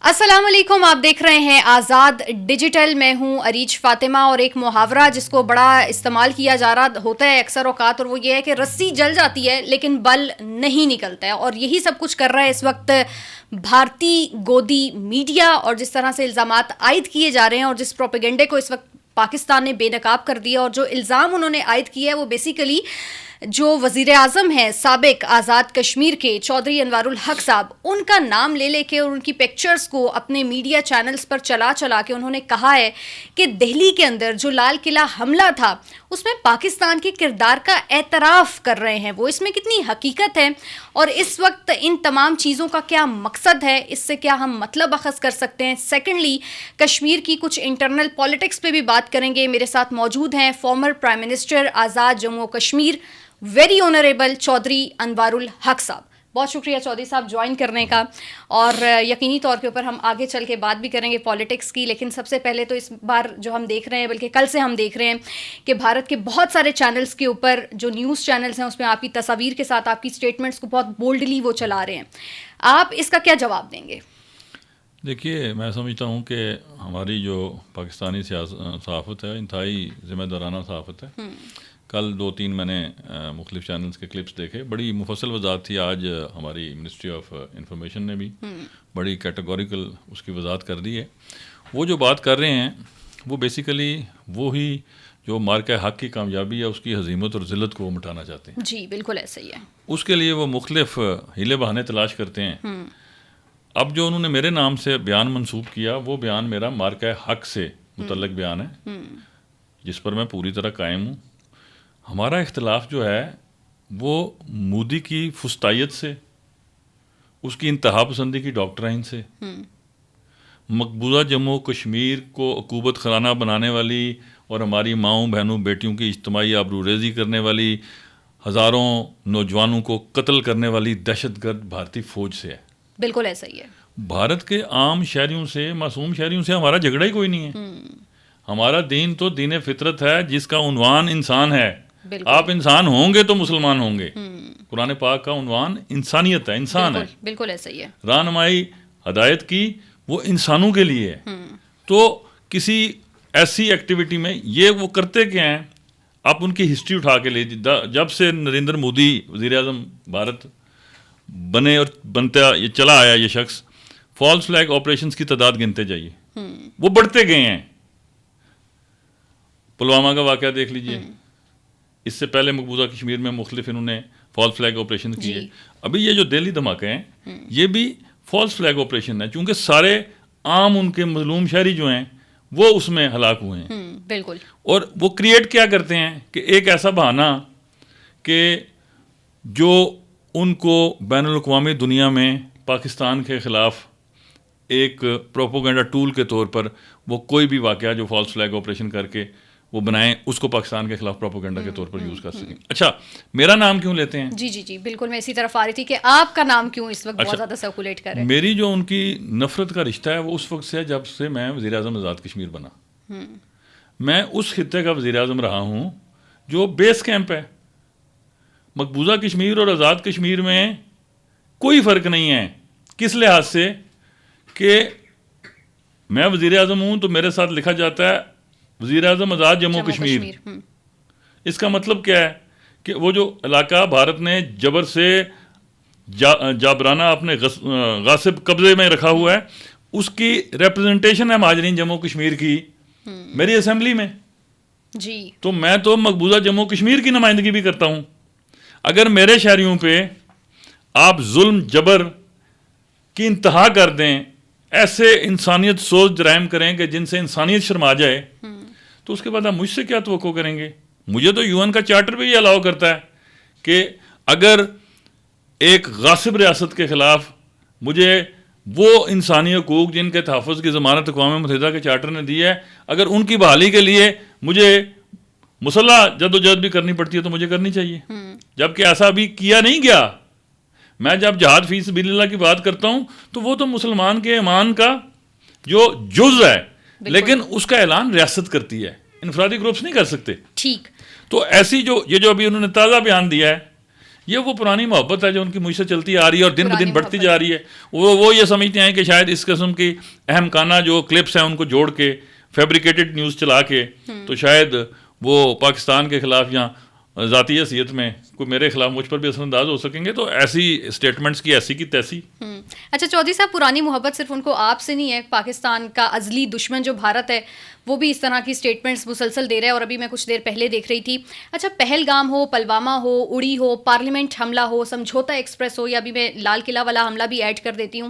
السلام علیکم، آپ دیکھ رہے ہیں آزاد ڈیجیٹل. میں ہوں عریج فاطمہ. اور ایک محاورہ جس کو بڑا استعمال کیا جا رہا ہوتا ہے اکثر اوقات، اور وہ یہ ہے کہ رسی جل جاتی ہے لیکن بل نہیں نکلتا ہے. اور یہی سب کچھ کر رہا ہے اس وقت بھارتی گودی میڈیا، اور جس طرح سے الزامات عائد کیے جا رہے ہیں اور جس پروپیگنڈے کو اس وقت پاکستان نے بے نقاب کر دیا. اور جو الزام انہوں نے عائد کیا ہے وہ بیسیکلی جو وزیر اعظم ہیں سابق آزاد کشمیر کے چودھری انوار الحق صاحب، ان کا نام لے لے کے اور ان کی پکچرز کو اپنے میڈیا چینلز پر چلا چلا کے انہوں نے کہا ہے کہ دہلی کے اندر جو لال قلعہ حملہ تھا اس میں پاکستان کے کردار کا اعتراف کر رہے ہیں. وہ اس میں کتنی حقیقت ہے اور اس وقت ان تمام چیزوں کا کیا مقصد ہے، اس سے کیا ہم مطلب اخذ کر سکتے ہیں. سیکنڈلی کشمیر کی کچھ انٹرنل پالیٹکس پہ بھی بات کریں گے. میرے ساتھ موجود ہیں فارمر پرائم منسٹر آزاد جموں و کشمیر ویری آنریبل چودھری انوار الحق صاحب. بہت شکریہ چودھری صاحب جوائن کرنے کا. اور یقینی طور کے اوپر ہم آگے چل کے بات بھی کریں گے پالیٹکس کی، لیکن سب سے پہلے تو اس بار جو ہم دیکھ رہے ہیں، بلکہ کل سے ہم دیکھ رہے ہیں کہ بھارت کے بہت سارے چینلز کے اوپر جو نیوز چینلز ہیں اس میں آپ کی تصاویر کے ساتھ آپ کی اسٹیٹمنٹس کو بہت بولڈلی وہ چلا رہے ہیں. آپ اس کا کیا جواب دیں گے؟ دیکھیے، میں سمجھتا ہوں کہ ہماری جو پاکستانی صحافت ہے انتہائی ذمہ دارانہ صحافت ہے. کل 2-3 میں نے مختلف چینلز کے کلپس دیکھے، بڑی مفصل وضاحت تھی. آج ہماری منسٹری آف انفارمیشن نے بھی بڑی کیٹیگوریکل اس کی وضاحت کر دی ہے. وہ جو بات کر رہے ہیں وہ بیسیکلی وہی جو مارکہ حق کی کامیابی ہے اس کی ہزیمت اور ذلت کو وہ مٹانا چاہتے ہیں. جی بالکل ایسا ہی ہے. اس کے لیے وہ مختلف ہیلے بہانے تلاش کرتے ہیں. اب جو انہوں نے میرے نام سے بیان منسوب کیا وہ بیان میرا مارکہ حق سے متعلق بیان ہے جس پر میں پوری طرح قائم ہوں. ہمارا اختلاف جو ہے وہ مودی کی فسطائیت سے، اس کی انتہا پسندی کی ڈاکٹرائن سے، مقبوضہ جموں کشمیر کو عقوبت خانہ بنانے والی اور ہماری ماؤں بہنوں بیٹیوں کی اجتماعی آبروریزی کرنے والی، ہزاروں نوجوانوں کو قتل کرنے والی دہشت گرد بھارتی فوج سے ہے. بالکل ایسا ہی ہے. بھارت کے عام شہریوں سے، معصوم شہریوں سے ہمارا جھگڑا ہی کوئی نہیں ہے. ہمارا دین تو دین فطرت ہے جس کا عنوان انسان ہے. آپ انسان ہوں گے تو مسلمان ہوں گے. قرآن پاک کا عنوان انسانیت ہے، انسان ہے. بالکل ایسا ہی ہے. رہنمائی ہدایت کی وہ انسانوں کے لیے ہے. تو کسی ایسی ایکٹیویٹی میں یہ وہ کرتے کیا ہیں، آپ ان کی ہسٹری اٹھا کے لے جب سے نریندر مودی وزیر اعظم بھارت بنے اور بنتا یہ چلا آیا یہ شخص، فالس فلیگ آپریشنز کی تعداد گنتے جائیے، وہ بڑھتے گئے ہیں. پلوامہ کا واقعہ دیکھ لیجئے، اس سے پہلے مقبوضہ کشمیر میں مختلف انہوں نے فالس فلیگ آپریشن کیے. ابھی یہ جو دہلی دھماکے ہیں یہ بھی فالس فلیگ آپریشن ہے، چونکہ سارے عام ان کے مظلوم شہری جو ہیں وہ اس میں ہلاک ہوئے ہیں. بالکل. اور وہ کریٹ کیا کرتے ہیں کہ ایک ایسا بہانہ کہ جو ان کو بین الاقوامی دنیا میں پاکستان کے خلاف ایک پروپیگنڈا ٹول کے طور پر وہ کوئی بھی واقعہ جو فالس فلیگ آپریشن کر کے وہ بنائیں اس کو پاکستان کے خلاف پروپیگنڈا کے طور پر یوز کر سکیں. اچھا، میرا نام کیوں لیتے ہیں؟ جی بالکل، میں اسی طرف آ رہی تھی کہ آپ کا نام کیوں اس وقت بہت زیادہ سرکولیٹ کر رہے ہیں. میری جو ان کی نفرت کا رشتہ ہے وہ اس وقت سے ہے جب سے میں وزیر اعظم آزاد کشمیر بنا. میں اس خطے کا وزیر اعظم رہا ہوں جو بیس کیمپ ہے. مقبوضہ کشمیر اور آزاد کشمیر میں کوئی فرق نہیں ہے. کس لحاظ سے کہ میں وزیر اعظم ہوں تو میرے ساتھ لکھا جاتا ہے وزیر اعظم آزاد جموں کشمیر. اس کا مطلب کیا ہے کہ وہ جو علاقہ بھارت نے جبر سے جابرانہ اپنے غاصب قبضے میں رکھا ہوا ہے اس کی ریپرزنٹیشن ہے مہاجرین جموں کشمیر کی میری اسمبلی میں. جی تو میں تو مقبوضہ جموں کشمیر کی نمائندگی بھی کرتا ہوں. اگر میرے شہریوں پہ آپ ظلم جبر کی انتہا کر دیں، ایسے انسانیت سوچ جرائم کریں کہ جن سے انسانیت شرما جائے، تو اس کے بعد آپ مجھ سے کیا توقع کریں گے؟ مجھے تو UN کا چارٹر بھی یہ الاؤ کرتا ہے کہ اگر ایک غاصب ریاست کے خلاف مجھے وہ انسانی حقوق جن کے تحفظ کی ضمانت اقوام متحدہ کے چارٹر نے دی ہے، اگر ان کی بحالی کے لیے مجھے مسلح جدوجہد بھی کرنی پڑتی ہے تو مجھے کرنی چاہیے. جبکہ ایسا ابھی کیا نہیں گیا. میں جب جہاد فی سبیل اللہ کی بات کرتا ہوں تو وہ تو مسلمان کے ایمان کا جو جز ہے، لیکن اس کا اعلان ریاست کرتی ہے، انفرادی گروپس نہیں کر سکتے. ٹھیک. تو ایسی جو یہ جو ابھی انہوں نے تازہ بیان دیا ہے، یہ وہ پرانی محبت ہے جو ان کی مجھ سے چلتی آ رہی ہے اور دن بدن بڑھتی محبت جا رہی ہے. وہ یہ سمجھتے ہیں کہ شاید اس قسم کی اہم کانہ جو کلپس ہیں ان کو جوڑ کے فیبریکیٹڈ نیوز چلا کے تو شاید وہ پاکستان کے خلاف یا ذاتی حیثیت میں کوئی میرے خلاف مجھ پر بھی اثر انداز ہو سکیں گے. تو ایسی اسٹیٹمنٹس کی ایسی کی تیسی. اچھا چودھری صاحب، پرانی محبت صرف ان کو آپ سے نہیں ہے، پاکستان کا ازلی دشمن جو بھارت ہے وہ بھی اس طرح کی اسٹیٹمنٹس مسلسل دے رہا ہے. اور ابھی میں کچھ دیر پہلے دیکھ رہی تھی، اچھا پہلگام ہو، پلوامہ ہو، اڑی ہو، پارلیمنٹ حملہ ہو، سمجھوتا ایکسپریس ہو، یا ابھی میں لال قلعہ والا حملہ بھی ایڈ کر دیتی ہوں،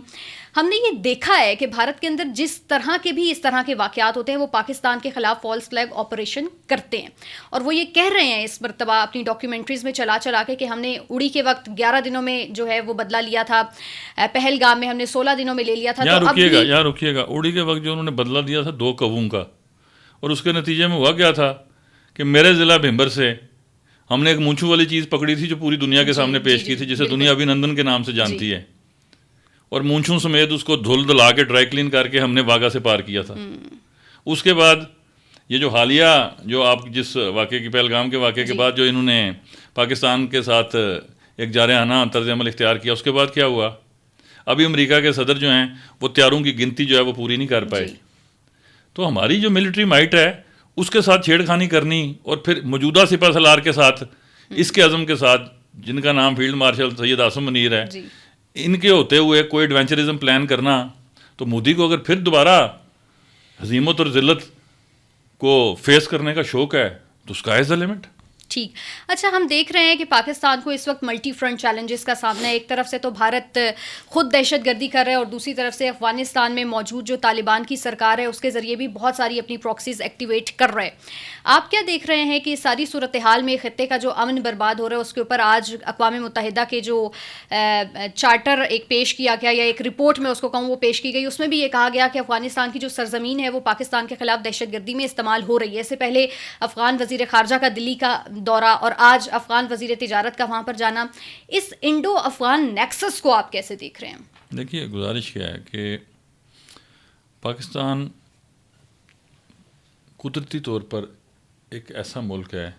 ہم نے یہ دیکھا ہے کہ بھارت کے اندر جس طرح کے بھی اس طرح کے واقعات ہوتے ہیں وہ پاکستان کے خلاف فالس فلیگ آپریشن کرتے ہیں. اور وہ یہ کہہ رہے ہیں اس مرتبہ اپنی ڈاکیومنٹریز میں چلا کے کہ ہم نے اڑی کے وقت 11 دنوں میں جو ہے وہ بدلہ لیا تھا، پہلگام میں ہم نے 16 دنوں میں لے لیا تھا. یہاں رکیے گا اڑی کے وقت جو انہوں نے بدلہ دیا تھا 2 کووں کا، اور اس کے نتیجے میں ہوا کیا تھا کہ میرے ضلع بھمبر سے ہم نے ایک مونچھو والی چیز پکڑی تھی جو پوری دنیا کے سامنے پیش کی تھی، جسے دنیا ابھینندن کے نام سے جانتی ہے، اور مونچھوں سمیت اس کو دھل دلا کے ڈرائی کلین کر کے ہم نے واگا سے پار کیا تھا. اس کے بعد یہ جو حالیہ جو آپ جس واقعے کی پہلگام کے واقعے کے بعد جو انہوں نے پاکستان کے ساتھ ایک جارحانہ طرز عمل اختیار کیا، اس کے بعد کیا ہوا؟ ابھی امریکہ کے صدر جو ہیں وہ طیاروں کی گنتی جو ہے وہ پوری نہیں کر پائے. تو ہماری جو ملٹری مائٹ ہے اس کے ساتھ چھیڑ خانی کرنی، اور پھر موجودہ سپہ سالار کے ساتھ اس کے عزم کے ساتھ جن کا نام فیلڈ مارشل سید عاصم منیر ہے، ان کے ہوتے ہوئے کوئی ایڈونچرزم پلان کرنا، تو مودی کو اگر پھر دوبارہ ہزیمت اور ذلت کو فیس کرنے کا شوق ہے تو اسکائی از دا لمٹ. ٹھیک. اچھا ہم دیکھ رہے ہیں کہ پاکستان کو اس وقت ملٹی فرنٹ چیلنجز کا سامنا ہے. ایک طرف سے تو بھارت خود دہشت گردی کر رہا ہے، اور دوسری طرف سے افغانستان میں موجود جو طالبان کی سرکار ہے اس کے ذریعے بھی بہت ساری اپنی پراکسیز ایکٹیویٹ کر رہے ہیں. آپ کیا دیکھ رہے ہیں کہ اس ساری صورتحال میں خطے کا جو امن برباد ہو رہا ہے اس کے اوپر آج اقوام متحدہ کے جو چارٹر ایک پیش کیا گیا، یا ایک رپورٹ میں اس کو کہوں وہ پیش کی گئی، اس میں بھی یہ کہا گیا کہ افغانستان کی جو سرزمین ہے وہ پاکستان کے خلاف دہشت گردی میں استعمال ہو رہی ہے. اس سے پہلے افغان وزیر خارجہ کا دلی کا دورہ اور آج افغان وزیر تجارت کا وہاں پر جانا، اس انڈو افغان نیکسس کو آپ کیسے دیکھ رہے ہیں؟ دیکھیے گزارش کیا ہے کہ پاکستان قدرتی طور پر ایک ایسا ملک ہے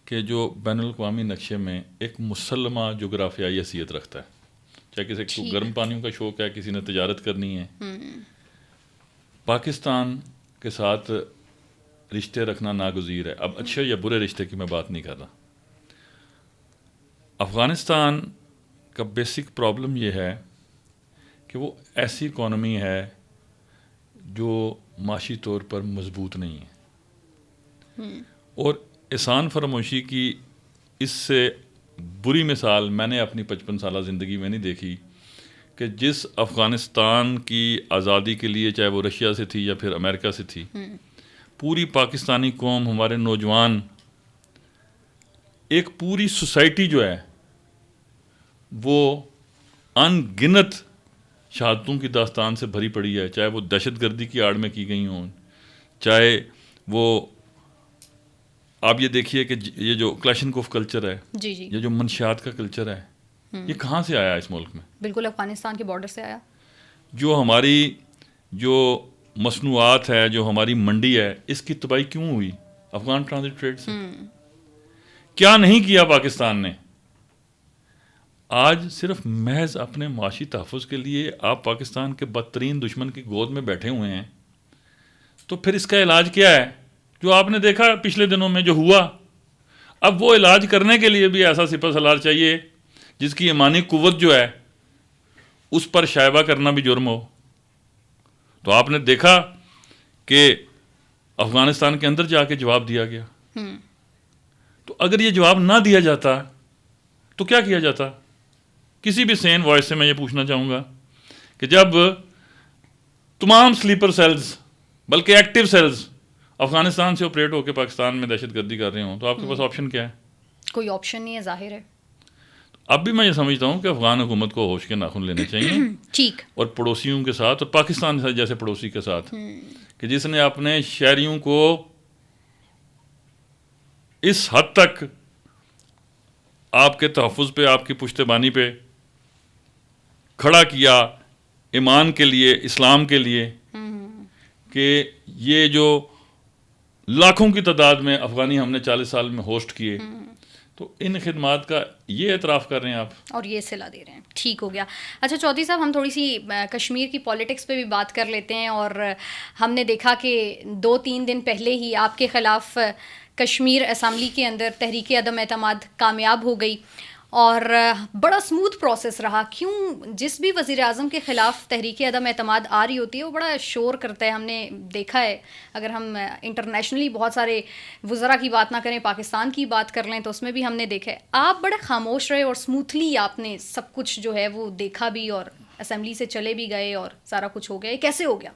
کہ جو بین الاقوامی نقشے میں ایک مسلمہ جغرافیائی حیثیت رکھتا ہے. چاہے کسی کو گرم پانیوں کا شوق ہے، کسی نے تجارت کرنی ہے، پاکستان کے ساتھ رشتے رکھنا ناگزیر ہے. اب اچھے یا برے رشتے کی میں بات نہیں کر رہا. افغانستان کا بیسک پرابلم یہ ہے کہ وہ ایسی اکانومی ہے جو معاشی طور پر مضبوط نہیں ہے، اور احسان فراموشی کی اس سے بری مثال میں نے اپنی 55 سالہ زندگی میں نہیں دیکھی کہ جس افغانستان کی آزادی کے لیے، چاہے وہ رشیا سے تھی یا پھر امریکہ سے تھی، پوری پاکستانی قوم، ہمارے نوجوان، ایک پوری سوسائٹی جو ہے وہ ان گنت شہادتوں کی داستان سے بھری پڑی ہے، چاہے وہ دہشت گردی کی آڑ میں کی گئی ہوں، چاہے وہ آپ یہ دیکھیے کہ یہ جو کلاشنکوف کلچر ہے، یہ جو منشیات کا کلچر ہے، یہ کہاں سے آیا اس ملک میں؟ بالکل افغانستان کے بارڈر سے آیا. جو ہماری جو مصنوعات ہے، جو ہماری منڈی ہے، اس کی تباہی کیوں ہوئی؟ افغان ٹرانزٹ ٹریڈ سے. کیا نہیں کیا پاکستان نے؟ آج صرف محض اپنے معاشی تحفظ کے لیے آپ پاکستان کے بدترین دشمن کی گود میں بیٹھے ہوئے ہیں. تو پھر اس کا علاج کیا ہے؟ جو آپ نے دیکھا پچھلے دنوں میں جو ہوا. اب وہ علاج کرنے کے لیے بھی ایسا سپہ سالار چاہیے جس کی ایمانی قوت جو ہے اس پر شائبہ کرنا بھی جرم ہو. تو آپ نے دیکھا کہ افغانستان کے اندر جا کے جواب دیا گیا. تو اگر یہ جواب نہ دیا جاتا تو کیا کیا جاتا؟ کسی بھی سین وائس سے میں یہ پوچھنا چاہوں گا کہ جب تمام سلیپر سیلز، بلکہ ایکٹیو سیلز افغانستان سے آپریٹ ہو کے پاکستان میں دہشت گردی کر رہے ہوں تو آپ کے پاس آپشن کیا ہے؟ کوئی آپشن نہیں ہے، ظاہر ہے. اب بھی میں یہ سمجھتا ہوں کہ افغان حکومت کو ہوش کے ناخن لینے چاہیے، ٹھیک، اور پڑوسیوں کے ساتھ، اور پاکستان جیسے پڑوسی کے ساتھ، کہ جس نے اپنے شہریوں کو اس حد تک آپ کے تحفظ پہ، آپ کی پشتیبانی پہ کھڑا کیا، ایمان کے لیے، اسلام کے لیے، کہ یہ جو لاکھوں کی تعداد میں افغانی ہم نے 40 سال میں ہوسٹ کیے، تو ان خدمات کا یہ اعتراف کر رہے ہیں آپ اور یہ صلہ دے رہے ہیں. ٹھیک ہو گیا. اچھا چودھری صاحب، ہم تھوڑی سی کشمیر کی پالیٹکس پہ بھی بات کر لیتے ہیں. اور ہم نے دیکھا کہ 2-3 دن پہلے ہی آپ کے خلاف کشمیر اسمبلی کے اندر تحریک عدم اعتماد کامیاب ہو گئی اور بڑا سموتھ پروسیس رہا. کیوں؟ جس بھی وزیر اعظم کے خلاف تحریک عدم اعتماد آ رہی ہوتی ہے وہ بڑا شور کرتا ہے. ہم نے دیکھا ہے، اگر ہم انٹرنیشنلی بہت سارے وزراء کی بات نہ کریں، پاکستان کی بات کر لیں، تو اس میں بھی ہم نے دیکھا ہے آپ بڑے خاموش رہے اور سموتھلی آپ نے سب کچھ جو ہے وہ دیکھا بھی اور اسمبلی سے چلے بھی گئے اور سارا کچھ ہو گیا. یہ کیسے ہو گیا؟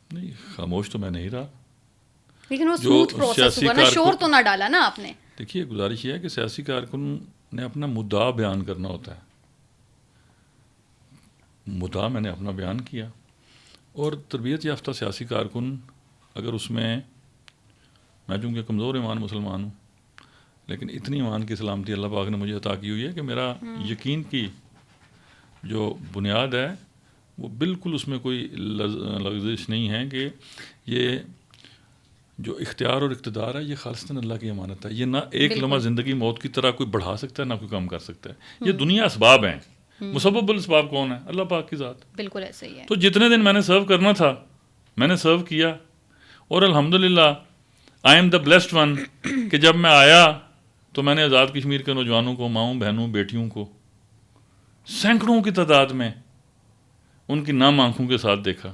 نہیں، خاموش تو میں نہیں رہا، لیکن وہ سموتھ پروسیس ہوا نا، شور تو نہ ڈالا نا آپ نے. دیکھیے گزارش یہ ہے کہ سیاسی کارکن نے اپنا مدعا بیان کرنا ہوتا ہے. مدعا میں نے اپنا بیان کیا، اور تربیت یافتہ سیاسی کارکن اگر اس میں چونکہ کمزور ایمان مسلمان ہوں، لیکن اتنی ایمان کی سلامتی اللہ پاک نے مجھے عطا کی ہوئی ہے کہ میرا یقین کی جو بنیاد ہے وہ بالکل اس میں کوئی لغزش نہیں ہے کہ یہ جو اختیار اور اقتدار ہے یہ خالصتاً اللہ کی امانت ہے. یہ نہ ایک لمحہ زندگی موت کی طرح کوئی بڑھا سکتا ہے، نہ کوئی کم کر سکتا ہے. یہ دنیا اسباب ہیں، مسبب الاسباب کون ہے؟ اللہ پاک کی ذات. بالکل ایسے ہی ہے. تو جتنے دن میں نے سرو کرنا تھا میں نے سرو کیا، اور الحمدللہ I am the blessed one کہ جب میں آیا تو میں نے آزاد کشمیر کے نوجوانوں کو، ماؤں بہنوں بیٹیوں کو سینکڑوں کی تعداد میں ان کی نام آنکھوں کے ساتھ دیکھا.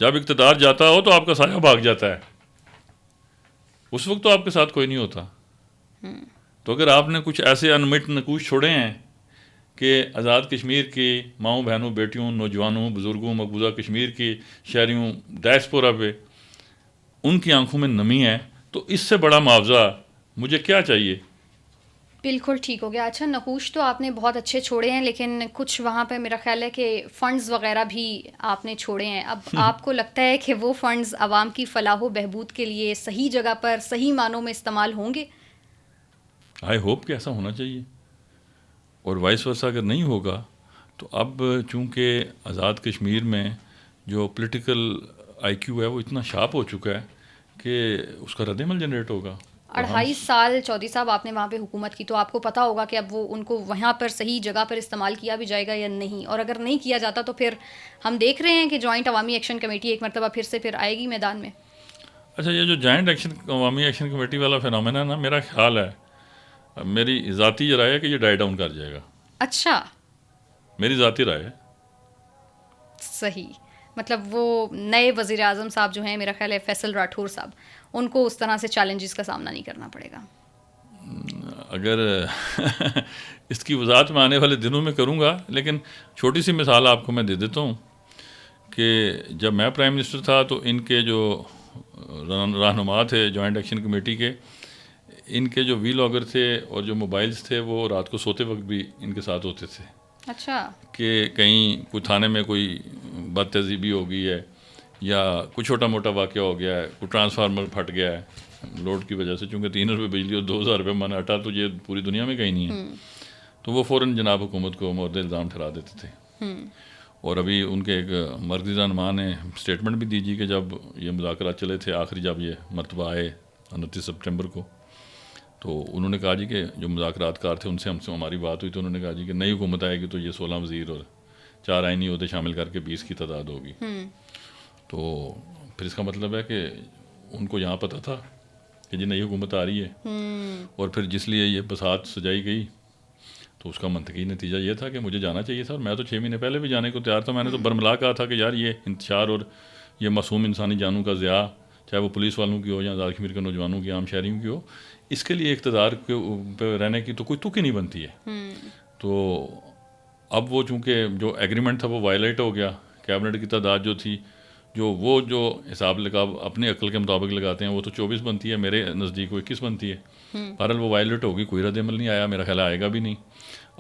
جب اقتدار جاتا ہو تو آپ کا سایہ بھاگ جاتا ہے، اس وقت تو آپ کے ساتھ کوئی نہیں ہوتا. تو اگر آپ نے کچھ ایسے انمٹ نقوش چھوڑے ہیں کہ آزاد کشمیر کی ماؤں بہنوں بیٹیوں نوجوانوں بزرگوں مقبوضہ کشمیر کی شہریوں ڈائسپورا پہ ان کی آنکھوں میں نمی ہے، تو اس سے بڑا معاوضہ مجھے کیا چاہیے؟ بالکل ٹھیک ہو گیا. اچھا نقوش تو آپ نے بہت اچھے چھوڑے ہیں، لیکن کچھ وہاں پہ میرا خیال ہے کہ فنڈز وغیرہ بھی آپ نے چھوڑے ہیں. اب آپ کو لگتا ہے کہ وہ فنڈز عوام کی فلاح و بہبود کے لیے صحیح جگہ پر صحیح معنوں میں استعمال ہوں گے؟ آئی ہوپ کہ ایسا ہونا چاہیے، اور وائس ورثہ اگر نہیں ہوگا تو اب چونکہ آزاد کشمیر میں جو پولیٹیکل آئی کیو ہے وہ اتنا شارپ ہو چکا ہے کہ اس کا رد عمل جنریٹ ہوگا. 2.5 سال چودھری صاحب آپ نے وہاں پہ حکومت کی، تو آپ کو پتہ ہوگا کہ اب وہ ان کو وہاں پر صحیح جگہ پر استعمال کیا بھی جائے گا یا نہیں. اور اگر نہیں کیا جاتا تو پھر ہم دیکھ رہے ہیں کہ جوائنٹ عوامی ایکشن کمیٹی ایک مرتبہ پھر سے آئے گی میدان میں. اچھا، یہ جو جوائنٹ عوامی ایکشن کمیٹی والا فینومینا نا، میرا خیال ہے، میری ذاتی رائے ہے کہ یہ ڈائی ڈاؤن کر جائے گا. اچھا، میری ذاتی رائے ہے. صحیح. مطلب وہ نئے وزیر اعظم صاحب جو ہیں، میرا خیال ہے فیصل راٹھور صاحب، ان کو اس طرح سے چیلنجز کا سامنا نہیں کرنا پڑے گا. اگر اس کی وضاحت میں آنے والے دنوں میں کروں گا، لیکن چھوٹی سی مثال آپ کو میں دے دیتا ہوں کہ جب میں پرائم منسٹر تھا تو ان کے جو رہنما تھے جوائنٹ ایکشن کمیٹی کے، ان کے جو وی لاگر تھے اور جو موبائلز تھے وہ رات کو سوتے وقت بھی ان کے ساتھ ہوتے تھے. اچھا. کہ کہیں کوئی تھانے میں کوئی بد تہذیبی ہو گئی ہے یا کوئی چھوٹا موٹا واقعہ ہو گیا ہے، کوئی ٹرانسفارمر پھٹ گیا ہے لوڈ کی وجہ سے، چونکہ 3 روپے بجلی اور 2000 روپے من اٹا، تو یہ پوری دنیا میں کہیں نہیں ہے. تو وہ فوراً جناب حکومت کو مورد الزام ٹھہرا دیتے تھے. اور ابھی ان کے ایک مرکزی رہنما نے اسٹیٹمنٹ بھی دیجیے کہ جب یہ مذاکرات چلے تھے آخری، جب یہ مرتبہ آئے 29 سپٹمبر کو، تو انہوں نے کہا جی کہ جو مذاکرات کار تھے ان سے ہماری بات ہوئی، تو انہوں نے کہا جی کہ نئی حکومت آئے گی تو یہ 16 وزیر اور 4 آئینی عہدے شامل کر کے 20 کی تعداد ہوگی. تو پھر اس کا مطلب ہے کہ ان کو یہاں پتہ تھا کہ جی نئی حکومت آ رہی ہے. اور پھر جس لیے یہ بساط سجائی گئی تو اس کا منطقی نتیجہ یہ تھا کہ مجھے جانا چاہیے تھا، اور میں تو 6 مہینے پہلے بھی جانے کو تیار تھا. میں نے تو برملا کہا تھا کہ یار یہ انتشار اور یہ معصوم انسانی جانوں کا ضیاع، چاہے وہ پولیس والوں کی ہو یا آزاد کشمیر کے نوجوانوں کی، عام شہریوں کی ہو، اس کے لیے اقتدار پہ رہنے کی تو کوئی تک ہی نہیں بنتی ہے. تو اب وہ چونکہ جو ایگریمنٹ تھا وہ وائلیٹ ہو گیا. کیبنٹ کی تعداد جو تھی، جو حساب لگا اپنی عقل کے مطابق لگاتے ہیں، وہ تو 24 بنتی ہے، میرے نزدیک وہ 21 بنتی ہے. بہرحال وہ وائلیٹ ہوگی، کوئی رد عمل نہیں آیا، میرا خیال آئے گا بھی نہیں.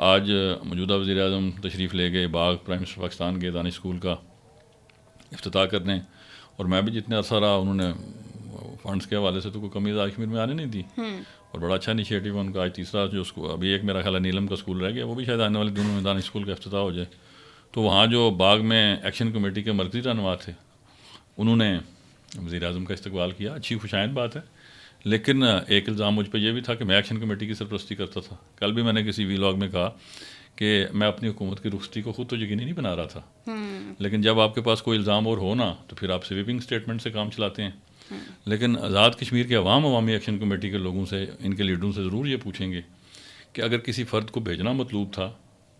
آج موجودہ وزیر اعظم تشریف لے گئے باغ پرائم منسٹر پاکستان کے دانش اسکول کا افتتاح کرنے، اور میں بھی جتنے عرصہ رہا انہوں نے فنڈس کے حوالے سے تو کوئی کمی آزاد کشمیر میں آنے نہیں دی، اور بڑا اچھا انیشیٹو ہے ان کا. آج تیسرا جو ابھی ایک میرا خیال ہے نیلم کا اسکول رہ گیا، وہ بھی شاید آنے والے دنوں میں دانش اسکول کا افتتاح ہو جائے. تو وہاں جو باغ میں ایکشن کمیٹی کے مرکزی رہنما تھے، انہوں نے وزیر اعظم کا استقبال کیا. اچھی خوشائند بات ہے، لیکن ایک الزام مجھ پہ یہ بھی تھا کہ میں ایکشن کمیٹی کی سرپرستی کرتا تھا. کل بھی میں نے کسی ویلاگ میں کہا کہ میں اپنی حکومت کی رخصتی کو خود تو یقینی نہیں بنا رہا تھا, لیکن جب آپ کے پاس کوئی الزام اور ہو نا تو پھر آپ سویپنگ اسٹیٹمنٹ سے کام چلاتے ہیں. لیکن آزاد کشمیر کے عوامی ایکشن کمیٹی کے لوگوں سے, ان کے لیڈروں سے ضرور یہ پوچھیں گے کہ اگر کسی فرد کو بھیجنا مطلوب تھا,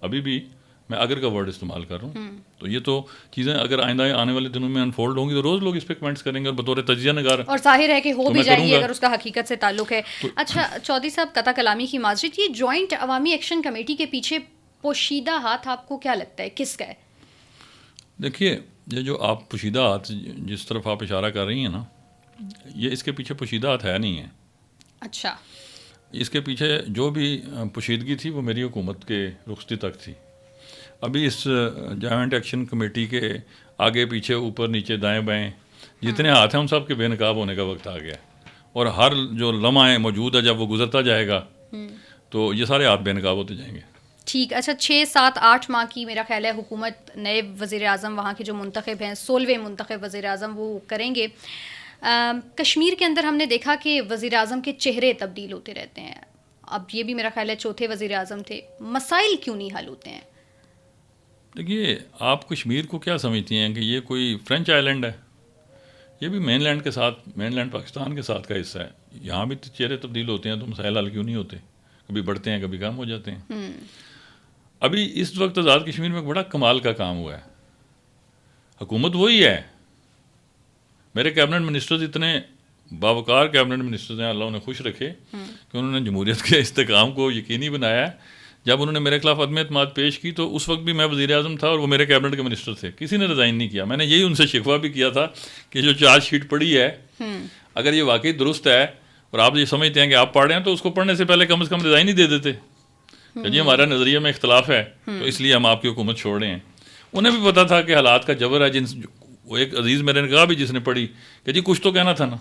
ابھی بھی میں اگر کا ورڈ استعمال کر رہا ہوں, تو یہ تو چیزیں اگر آئندہ آنے والے دنوں میں انفولڈ ہوں گی تو روز لوگ اس پہ کمنٹس کریں گے, اور بطور تجزیہ نگار اور ظاہر ہے کہ ہو بھی جائیں گی اگر اس کا حقیقت سے تعلق ہے. اچھا چودھری صاحب, قطع کلامی کی معذرت, یہ جوائنٹ عوامی ایکشن کمیٹی کے پیچھے پوشیدہ ہاتھ آپ کو کیا لگتا ہے کس کا ہے؟ دیکھیے, یہ جو آپ پوشیدہ ہاتھ جس طرف آپ اشارہ کر رہی ہیں نا, یہ اس کے پیچھے پوشیدہ ہاتھ ہے نہیں ہے. اچھا, اس کے پیچھے جو بھی پوشیدگی تھی وہ میری حکومت کے رخصتی تک تھی. ابھی اس جوائنٹ ایکشن کمیٹی کے آگے پیچھے اوپر نیچے دائیں بائیں جتنے ہاتھ ہیں ان سب کے بے نقاب ہونے کا وقت آ گیا ہے, اور ہر جو لمحہ موجود ہے جب وہ گزرتا جائے گا تو یہ سارے ہاتھ بے نقاب ہوتے جائیں گے. ٹھیک. اچھا 6 7 8 ماہ کی میرا خیال ہے حکومت نئے وزیر اعظم وہاں کے جو منتخب ہیں 16ویں منتخب وزیر اعظم وہ کریں گے. کشمیر کے اندر ہم نے دیکھا کہ وزیر اعظم کے چہرے تبدیل ہوتے رہتے ہیں. اب یہ بھی میرا خیال ہے چوتھے وزیر اعظم تھے. مسائل کیوں نہیں حل ہوتے ہیں؟ دیکھیے, آپ کشمیر کو کیا سمجھتی ہیں کہ یہ کوئی فرینچ آئی لینڈ ہے؟ یہ بھی مین لینڈ کے ساتھ, مین لینڈ پاکستان کے ساتھ کا حصہ ہے. یہاں بھی چہرے تبدیل ہوتے ہیں تو مسائل حل کیوں نہیں ہوتے؟ کبھی بڑھتے ہیں کبھی کم ہو جاتے ہیں. ابھی اس وقت آزاد کشمیر میں ایک بڑا کمال کا کام ہوا ہے. حکومت وہی ہے, میرے کیبنٹ منسٹرز اتنے باوقار کیبنٹ منسٹرز ہیں, اللہ انہیں خوش رکھے کہ انہوں نے جمہوریت کے استحکام کو یقینی بنایا. جب انہوں نے میرے خلاف عدم اعتماد پیش کی تو اس وقت بھی میں وزیر اعظم تھا اور وہ میرے کیبنٹ کے منسٹر تھے, کسی نے ریزائن نہیں کیا. میں نے یہی ان سے شکوہ بھی کیا تھا کہ جو چارج شیٹ پڑھی ہے اگر یہ واقعی درست ہے اور آپ یہ سمجھتے ہیں کہ آپ پڑھ رہے ہیں تو اس کو پڑھنے سے پہلے کم از کم ریزائن ہی دے دیتے کہ جی ہمارا نظریے میں اختلاف ہے تو اس لیے ہم آپ کی حکومت چھوڑ رہے ہیں. انہیں بھی پتا تھا کہ حالات کا جبر ہے. وہ ایک عزیز میرے نے کہا بھی جس نے پڑھی کہ جی کچھ تو کہنا تھا نا.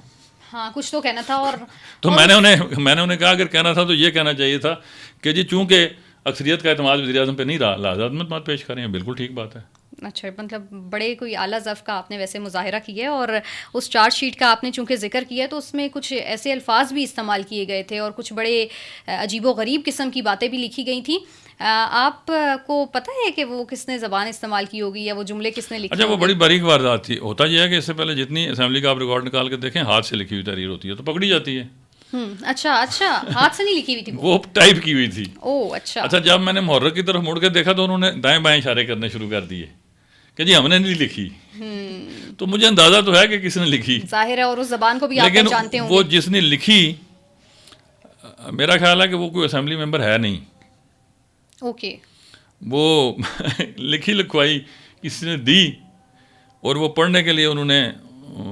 ہاں کچھ تو کہنا تھا. اور تو میں نے انہیں کہا اگر کہنا تھا تو یہ کہنا چاہیے تھا کہ جی چونکہ اکثریت کا اعتماد وزیر اعظم پہ نہیں رہا لہٰذا عدم اعتماد پیش کریں. بالکل ٹھیک بات ہے. اچھا, مطلب بڑے کوئی اعلیٰ ضعف کا آپ نے ویسے مظاہرہ کیا ہے, اور اس چارج شیٹ کا آپ نے چونکہ ذکر کیا ہے تو اس میں کچھ ایسے الفاظ بھی استعمال کیے گئے تھے اور کچھ بڑے عجیب و غریب قسم کی باتیں بھی لکھی گئی تھیں. آپ کو پتہ ہے کہ وہ کس نے زبان استعمال کی ہوگی یا وہ جملے کس نے لکھے؟ اچھا, وہ بڑی باریک واردات تھی. ہوتا یہ ہے کہ اس سے پہلے جتنی اسمبلی کا آپ ریکارڈ نکال کے دیکھیں ہاتھ سے لکھی ہوئی تحریر ہوتی ہے تو پکڑی جاتی ہے. اچھا, ہاتھ سے نہیں لکھی ہوئی تھی, وہ ٹائپ کی ہوئی تھی. اچھا, جب میں نے محرک کی طرف مڑ کے دیکھا تو انہوں نے دائیں بائیں اشارے کرنے شروع کر دیے کہ جی ہم نے نہیں لکھی. تو مجھے اندازہ تو ہے کہ کس نے لکھی, ظاہر ہے, اور اس زبان کو بھی آپ جانتے ہوں. وہ جس نے لکھی میرا خیال ہے کہ وہ کوئی اسمبلی ممبر ہے نہیں. اوکے, وہ لکھی لکھوائی کسی نے دی اور وہ پڑھنے کے لیے انہوں نے,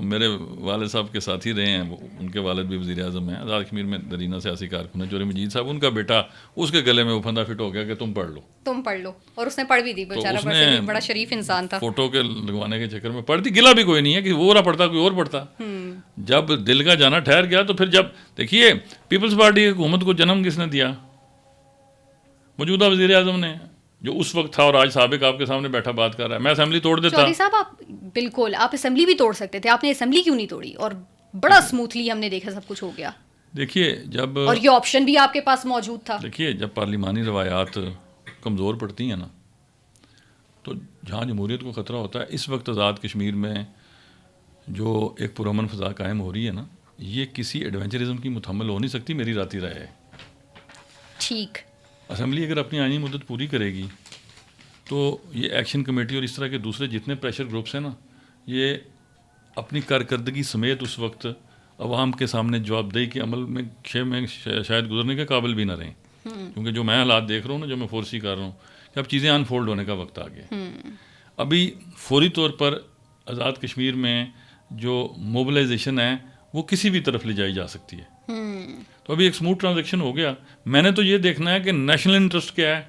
میرے والد صاحب کے ساتھی رہے ہیں, ان کے والد بھی وزیر اعظم ہیں, آزاد کشمیر میں درینہ سیاسی کارکن ہے جوہری مجید صاحب, ان کا بیٹا, اس کے گلے میں وہ پھندا فٹ ہو گیا کہ تم پڑھ لو, اور اس نے پڑھ بھی دی. بیچارہ بڑا شریف انسان تھا. فوٹو کے لگوانے کے چکر میں پڑھ دی. گلا بھی کوئی نہیں ہے کہ وہ رہا پڑھتا کوئی اور پڑھتا. جب دل کا جانا ٹھہر گیا تو پھر جب دیکھیے پیپلز پارٹی کی حکومت کو جنم کس نے دیا؟ موجودہ وزیر اعظم نے, جو اس وقت تھا اور آج سابق آپ کے سامنے بیٹھا بات کر رہا ہے. میں اسمبلی توڑ دیتا. چودھری صاحب آپ بالکل, آپ اسمبلی بھی توڑ سکتے تھے, آپ نے اسمبلی کیوں نہیں توڑی اور بڑا اسموتھلی ہم نے دیکھا سب کچھ ہو گیا. دیکھیے جب, اور یہ آپشن بھی آپ کے پاس موجود تھا. دیکھیے جب پارلیمانی روایات کمزور پڑتی ہیں نا تو جہاں جمہوریت کو خطرہ ہوتا ہے, اس وقت آزاد کشمیر میں جو ایک پرامن فضا قائم ہو رہی ہے نا, یہ کسی ایڈونچرزم کی متحمل ہو نہیں سکتی. میری ذاتی رائے ہے. ٹھیک, اسمبلی اگر اپنی آئینی مدت پوری کرے گی تو یہ ایکشن کمیٹی اور اس طرح کے دوسرے جتنے پریشر گروپس ہیں نا, یہ اپنی کارکردگی سمیت اس وقت عوام کے سامنے جواب دہی کے عمل میں شاید گزرنے کے قابل بھی نہ رہیں. کیونکہ جو میں حالات دیکھ رہا ہوں نا, جو میں فورسی کر رہا ہوں, کہ اب چیزیں انفولڈ ہونے کا وقت آ گیا. ابھی فوری طور پر آزاد کشمیر میں جو موبلائزیشن ہے وہ کسی بھی طرف لے جائی جا سکتی ہے. تو ابھی ایک سموتھ ٹرانزیکشن ہو گیا. میں نے تو یہ دیکھنا ہے کہ نیشنل انٹرسٹ کیا ہے.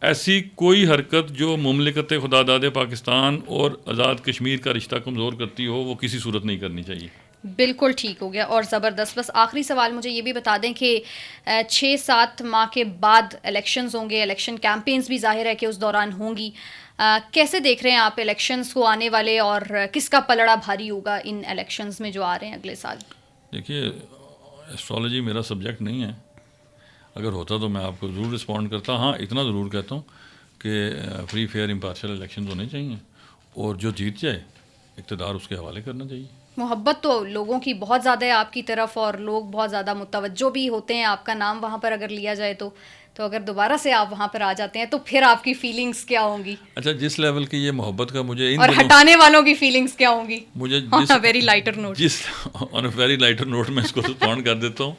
ایسی کوئی حرکت جو مملکت خدا داد پاکستان اور آزاد کشمیر کا رشتہ کمزور کرتی ہو وہ کسی صورت نہیں کرنی چاہیے. بالکل ٹھیک ہو گیا اور زبردست. بس آخری سوال مجھے یہ بھی بتا دیں کہ 6-7 ماہ کے بعد الیکشنز ہوں گے, الیکشن کیمپینز بھی ظاہر ہے کہ اس دوران ہوں گی. کیسے دیکھ رہے ہیں آپ الیکشنز کو آنے والے, اور کس کا پلڑا بھاری ہوگا ان الیکشنز میں جو آ رہے ہیں اگلے سال؟ دیکھیے ایسٹرالوجی میرا سبجیکٹ نہیں ہے، اگر ہوتا تو میں آپ کو ضرور رسپونڈ کرتا. ہاں اتنا ضرور کہتا ہوں کہ فری فیئر امپارشل الیکشنز ہونے چاہیے، اور جو جیت جائے اقتدار اس کے حوالے کرنا چاہیے. محبت تو لوگوں کی بہت زیادہ ہے آپ کی طرف، اور لوگ بہت زیادہ متوجہ بھی ہوتے ہیں آپ کا نام وہاں پر اگر لیا جائے تو اگر دوبارہ سے آپ وہاں پر آ جاتے ہیں تو پھر آپ کی فیلنگز کیا ہوں گی؟ اچھا، جس لیول کی یہ محبت کا مجھے اور ہٹانے والوں کی فیلنگز کیا ہوں گی؟ مجھے ویری لائٹر نوٹ، جس آن اے ویری لائٹر نوٹ میں اس کو رسپونڈ کر دیتا ہوں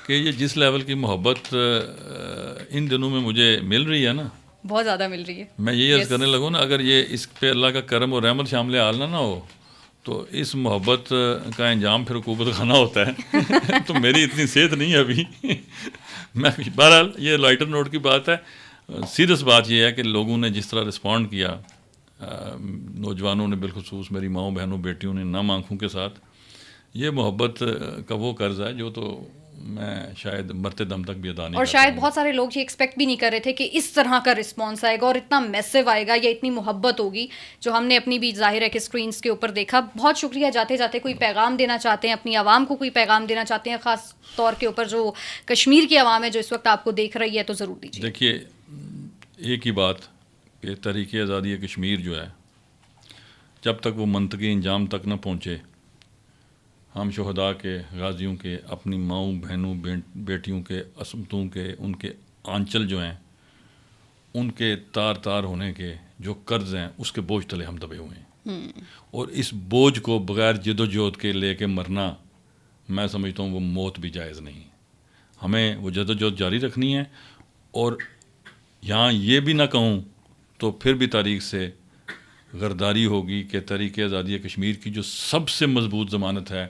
کہ یہ جس لیول کی محبت ان دنوں میں مجھے مل رہی ہے نا، بہت زیادہ مل رہی ہے. میں یہی عرض کرنے لگوں نا، اگر یہ اس پہ اللہ کا کرم اور رحمت شامل حال نہ ہو تو اس محبت کا انجام پھر عقوبت خانہ ہوتا ہے. تو میری اتنی صحت نہیں ہے ابھی. میں بہرحال یہ لائٹر نوٹ کی بات ہے. سیریس بات یہ ہے کہ لوگوں نے جس طرح رسپونڈ کیا، نوجوانوں نے بالخصوص، میری ماؤں بہنوں بیٹیوں نے نم آنکھوں کے ساتھ، یہ محبت کا وہ قرض ہے جو تو میں شاید مرتے دم تک بھی ادا نہیں. اور شاید بہت سارے لوگ یہ ایکسپیکٹ بھی نہیں کر رہے تھے کہ اس طرح کا رسپانس آئے گا اور اتنا میسو آئے گا یا اتنی محبت ہوگی، جو ہم نے اپنی بھی ظاہر ہے کہ اسکرینس کے اوپر دیکھا. بہت شکریہ. جاتے جاتے کوئی پیغام دینا چاہتے ہیں اپنی عوام کو، کوئی پیغام دینا چاہتے ہیں خاص طور کے اوپر جو کشمیر کی عوام ہے جو اس وقت آپ کو دیکھ رہی ہے، تو ضرور دیجیے. دیکھیے، ایک ہی بات کہ تحریک آزادی کشمیر جو ہے، جب تک وہ منطقی انجام تک نہ پہنچے، ہم شہداء کے، غازیوں کے، اپنی ماؤں بہنوں بیٹیوں کے، عصمتوں کے، ان کے آنچل جو ہیں، ان کے تار تار ہونے کے جو قرض ہیں، اس کے بوجھ تلے ہم دبے ہوئے ہیں. اور اس بوجھ کو بغیر جد و جہد کے لے کے مرنا، میں سمجھتا ہوں وہ موت بھی جائز نہیں. ہمیں وہ جد و جہد جاری رکھنی ہے. اور یہاں یہ بھی نہ کہوں تو پھر بھی تاریخ سے غرداری ہوگی کہ تحریک آزادی کشمیر کی جو سب سے مضبوط ضمانت ہے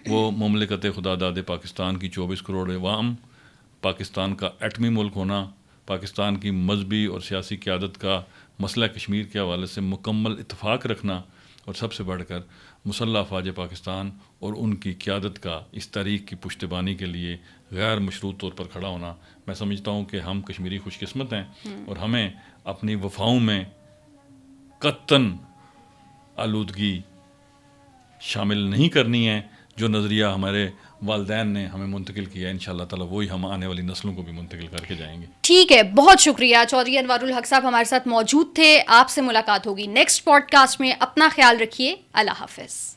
وہ مملکت خدا داد پاکستان کی 24 کروڑ عوام، پاکستان کا ایٹمی ملک ہونا، پاکستان کی مذہبی اور سیاسی قیادت کا مسئلہ کشمیر کے حوالے سے مکمل اتفاق رکھنا، اور سب سے بڑھ کر مسلح افواج پاکستان اور ان کی قیادت کا اس تحریک کی پشتیبانی کے لیے غیر مشروط طور پر کھڑا ہونا. میں سمجھتا ہوں کہ ہم کشمیری خوش قسمت ہیں، اور ہمیں اپنی وفاؤں میں قطعاً آلودگی شامل نہیں کرنی ہے. جو نظریہ ہمارے والدین نے ہمیں منتقل کیا ہے، انشاءاللہ تعالیٰ وہی ہم آنے والی نسلوں کو بھی منتقل کر کے جائیں گے. ٹھیک ہے، بہت شکریہ. چودھری انوار الحق صاحب ہمارے ساتھ موجود تھے. آپ سے ملاقات ہوگی نیکسٹ پوڈ کاسٹ میں. اپنا خیال رکھیے. اللہ حافظ.